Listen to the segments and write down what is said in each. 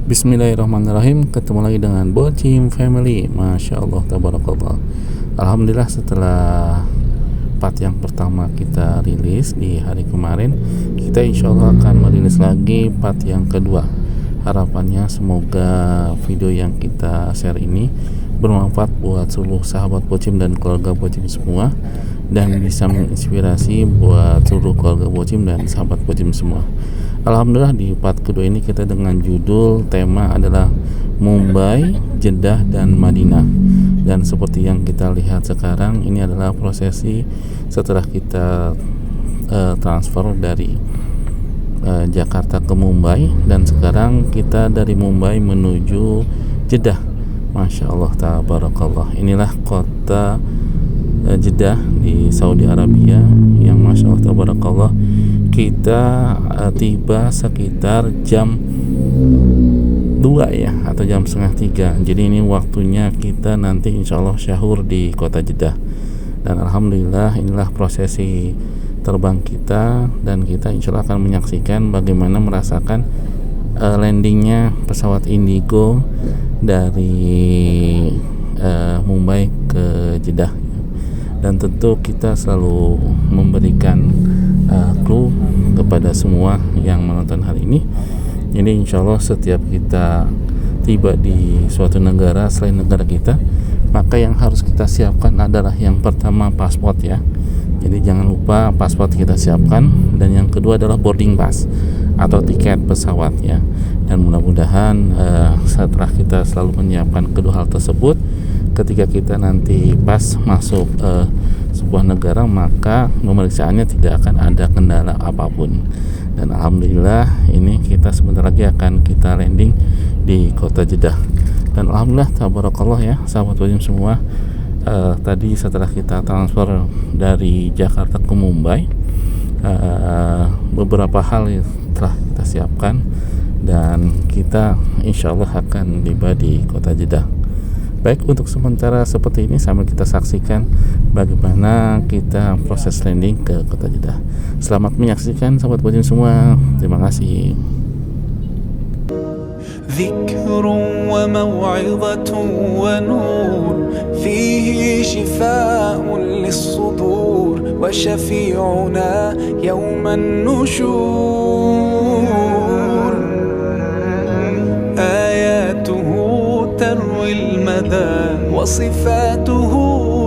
Bismillahirrahmanirrahim. Ketemu lagi dengan Bocim Family. Masya Allah, tabarakallah. Alhamdulillah, setelah part yang pertama kita rilis di hari kemarin, kita insya Allah akan merilis lagi part yang kedua. Harapannya semoga video yang kita share ini bermanfaat buat seluruh sahabat Bocim dan keluarga Bocim semua, dan bisa menginspirasi buat seluruh keluarga Bocim dan sahabat Bocim semua. Alhamdulillah, di part kedua ini kita dengan judul tema adalah Mumbai, Jeddah, dan Madinah. Dan seperti yang kita lihat sekarang, ini adalah prosesi setelah kita transfer dari Jakarta ke Mumbai, dan sekarang kita dari Mumbai menuju Jeddah. Masya Allah, tabarakallah. Inilah kota Jeddah di Saudi Arabia yang Masya Allah, tabarakallah. Kita tiba sekitar jam 2 ya, atau jam setengah 3. Jadi ini waktunya kita nanti insya Allah syahur di kota Jeddah. Dan Alhamdulillah, inilah prosesi terbang kita, dan kita insya Allah akan menyaksikan bagaimana merasakan landingnya pesawat Indigo dari Mumbai ke Jeddah. Dan tentu kita selalu memberikan clue kepada semua yang menonton hari ini. Jadi insya Allah setiap kita tiba di suatu negara selain negara kita, maka yang harus kita siapkan adalah yang pertama paspor ya. Jadi jangan lupa paspor kita siapkan, dan yang kedua adalah boarding pass atau tiket pesawat ya. Dan mudah-mudahan setelah kita selalu menyiapkan kedua hal tersebut, ketika kita nanti pas masuk sebuah negara, maka pemeriksaannya tidak akan ada kendala apapun. Dan Alhamdulillah, ini kita sebentar lagi akan kita landing di kota Jeddah. Dan Alhamdulillah, tabarakallah ya sahabat Bocim semua, tadi setelah kita transfer dari Jakarta ke Mumbai, beberapa hal yang telah kita siapkan, dan kita insya Allah akan tiba di kota Jeddah. Baik, untuk sementara seperti ini sambil kita saksikan bagaimana kita proses landing ke kota Jeddah. Selamat menyaksikan sahabat Bocim semua. Terima kasih. ذكر وموعظة ونور فيه شفاء للصدور وشفيعنا يوم النشور آياته تروي المدى وصفاته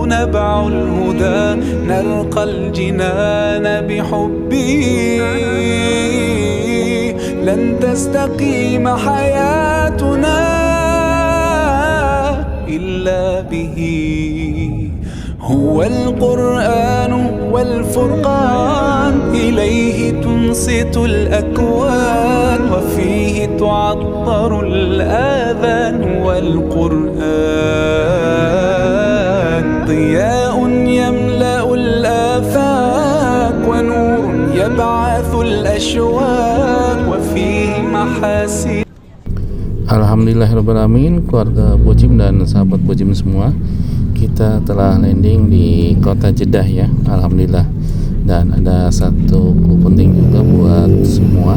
نبع الهدى نلقى الجنان بحبه لن تستقيم حياتنا إلا به هو القرآن والفرقان إليه تنصت الأكوان وفيه تعطر الآذان والقرآن ضياء يملأ الآفاق ونور يبعث الأشواق وفيه محاسن. Alhamdulillahirrahmanirrahim, keluarga Bocim dan sahabat Bocim semua, kita telah landing di kota Jeddah ya, Alhamdulillah. Dan ada satu clue penting juga buat semua,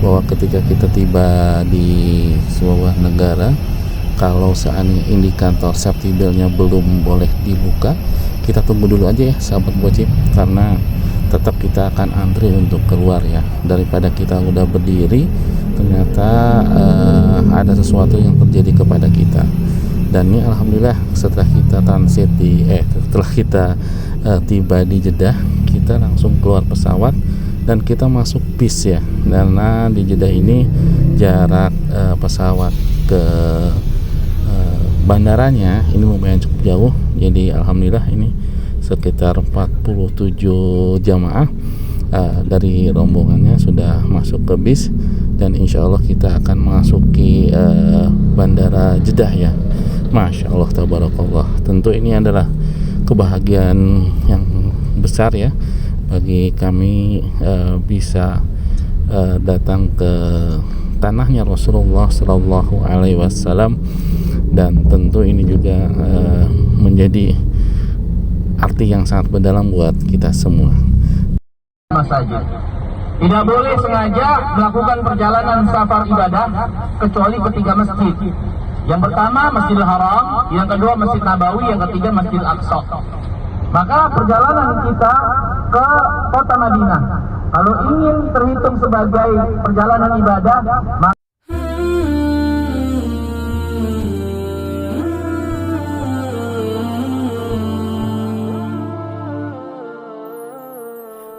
bahwa ketika kita tiba di sebuah negara, kalau seandainya indikator safety belt-nya belum boleh dibuka, kita tunggu dulu aja ya sahabat Bocim, karena tetap kita akan antri untuk keluar ya, daripada kita udah berdiri ternyata ada sesuatu yang terjadi kepada kita. Dan ini Alhamdulillah, setelah kita transit setelah kita tiba di Jeddah, kita langsung keluar pesawat dan kita masuk bis ya, karena di Jeddah ini jarak pesawat ke bandaranya ini lumayan cukup jauh. Jadi Alhamdulillah, ini sekitar 47 jamaah dari rombongannya sudah masuk ke bis, dan insya Allah kita akan memasuki bandara Jeddah ya. Masya Allah, tabarakallah. Tentu ini adalah kebahagiaan yang besar ya bagi kami, bisa datang ke tanahnya Rasulullah Sallallahu Alaihi Wasallam, dan tentu ini juga menjadi arti yang sangat mendalam buat kita semua. Masajid Tidak boleh sengaja melakukan perjalanan safar ibadah kecuali ketiga masjid. Yang pertama Masjidil Haram, yang kedua Masjid Nabawi, yang ketiga Masjid Aqsa. Maka perjalanan kita ke kota Madinah, kalau ingin terhitung sebagai perjalanan ibadah, maka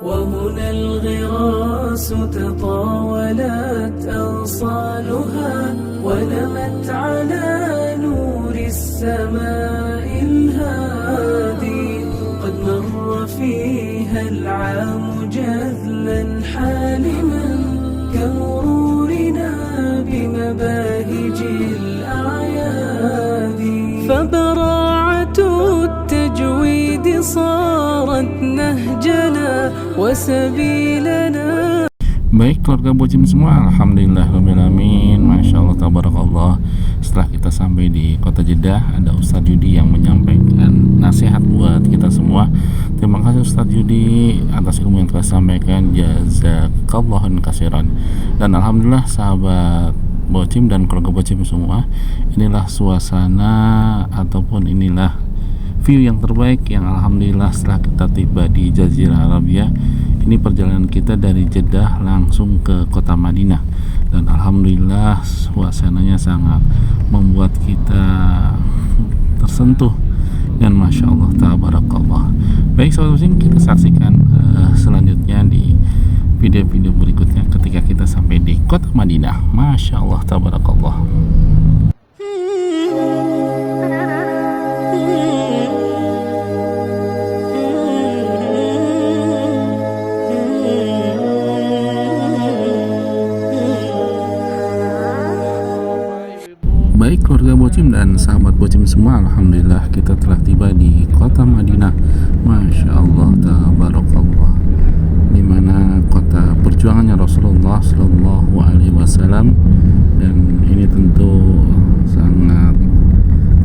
وهنا الغراس تطاولت أغصانها ونمت على نور السماء الهادي قد مر فيها العام جذلا حالما كمرورنا بمباهج الأعياد فبراعة التجويد صارت نهجنا وسبيلنا. Baik keluarga Bocim semua, alhamdulillahirrahmanirrahim, Masya Allah, tabarakallah. Setelah kita sampai di kota Jeddah, ada Ustadz Yudi yang menyampaikan nasihat buat kita semua. Terima kasih Ustadz Yudi atas ilmu yang telah sampaikan, jazakallahu khairan. Dan alhamdulillah sahabat Bocim dan keluarga Bocim semua, inilah suasana ataupun inilah view yang terbaik yang alhamdulillah setelah kita tiba di Jazirah Arabia. Ini perjalanan kita dari Jeddah langsung ke kota Madinah, dan alhamdulillah suasananya sangat membuat kita tersentuh dan Masya Allah, tabarakallah. Baik sahabat muslim, kita saksikan selanjutnya di video-video berikutnya ketika kita sampai di kota Madinah. Masya Allah, tabarakallah. Baik keluarga Bocim dan sahabat Bocim semua, alhamdulillah kita telah tiba di kota Madinah. Masya Allah, tabarakallah, di mana kota perjuangannya Rasulullah Shallallahu Alaihi Wasallam. Dan ini tentu sangat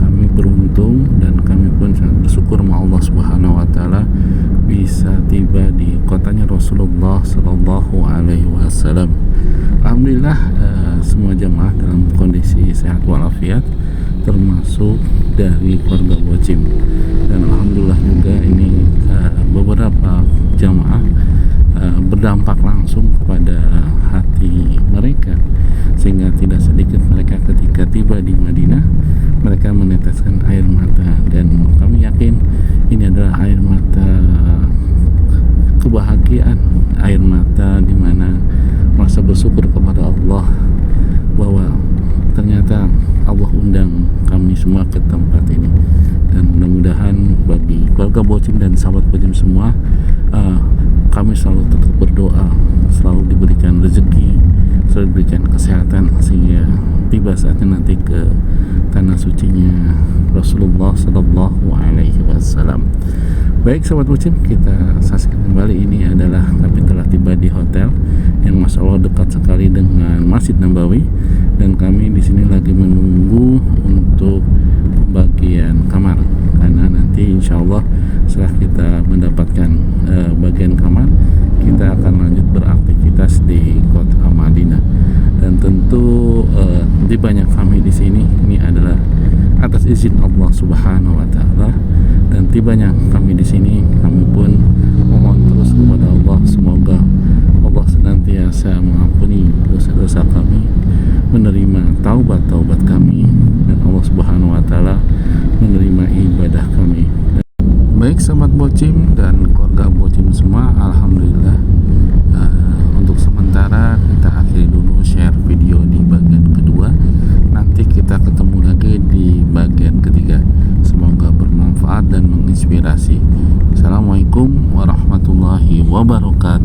kami beruntung dan kami pun sangat bersyukur sama Allah Subhanahu Wa Taala bisa tiba di kotanya Rasulullah Shallallahu Alaihi Wasallam. Alhamdulillah semua jamaah dalam kondisi sehat walafiat, termasuk dari keluarga Bocim. Dan alhamdulillah juga ini beberapa jamaah berdampak langsung kepada hati mereka, sehingga tidak sedikit mereka ketika tiba di Madinah mereka meneteskan air mata, dan kami yakin ini adalah air mata kebahagiaan, air mata di mana merasa bersyukur kepada Allah bahwa ternyata Allah undang kami semua ke tempat ini. Dan mudah-mudahan bagi keluarga Bocim dan sahabat Bocim semua, kami selalu tetap berdoa, selalu diberikan rezeki, selalu diberikan kesehatan, sehingga tiba saatnya nanti ke tanah sucinya Rasulullah Sallallahu Alaihi Wasallam. Baik sahabat Bocim, kita saksikan kembali. Ini adalah kami telah tiba di hotel yang Masya Allah dekat sekali dengan Masjid Nabawi, dan kami di sini lagi menunggu untuk pembagian kamar, karena nanti Insya Allah setelah kita mendapatkan bagian kamar, kita akan lanjut beraktivitas di kota Madinah. Dan tentu tibanya kami di sini ini adalah atas izin Allah Subhanahu Wa Taala, dan tibanya kami di sini kami pun memohon terus kepada Allah, semoga Allah senantiasa mengampuni dosa-dosa kami, menerima taubat-taubat kami, dan Allah Subhanahu Wa Taala menerima ibadah kami. Baik sahabat Bocim dan keluarga Bocim semua, alhamdulillah untuk sementara kita akhiri dulu share video di bagian kedua. Nanti kita ketemu lagi di bagian ketiga. Semoga bermanfaat dan menginspirasi. Assalamualaikum warahmatullahi wabarakatuh.